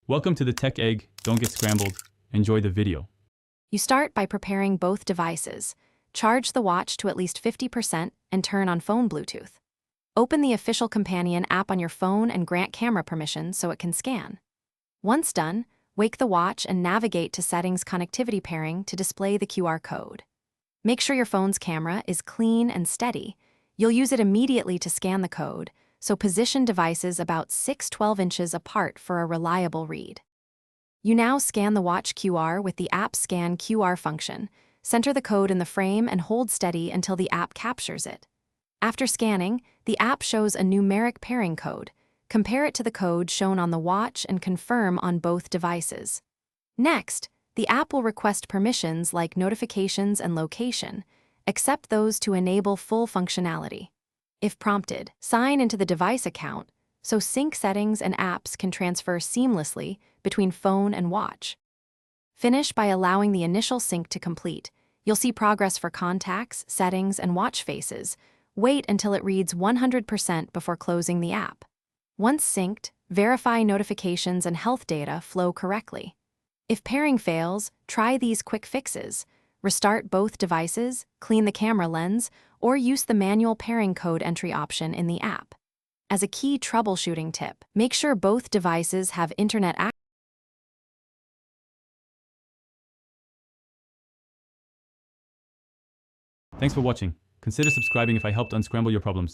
Welcome to the Tech Egg. Don't get scrambled. Enjoy the video. You start by preparing both devices. Charge the watch to at least 50% and turn on phone Bluetooth. Open the official companion app on your phone and grant camera permission so it can scan. Once done, wake the watch and navigate to Settings Connectivity Pairing to display the QR code. Make sure your phone's camera is clean and steady. You'll use it immediately to scan the code, so position devices about 6-12 inches apart for a reliable read. You now scan the watch QR with the app Scan QR function. Center the code in the frame and hold steady until the app captures it. After scanning, the app shows a numeric pairing code. Compare it to the code shown on the watch and confirm on both devices. Next, the app will request permissions like notifications and location. Accept those to enable full functionality. If prompted, sign into the device account so sync settings and apps can transfer seamlessly between phone and watch. Finish by allowing the initial sync to complete. You'll see progress for contacts, settings, and watch faces. Wait until it reads 100% before closing the app. Once synced, verify notifications and health data flow correctly. If pairing fails, try these quick fixes. Restart both devices, clean the camera lens, or use the manual pairing code entry option in the app. As a key troubleshooting tip, make sure both devices have internet access. Thanks for watching. Consider subscribing if I helped unscramble your problems.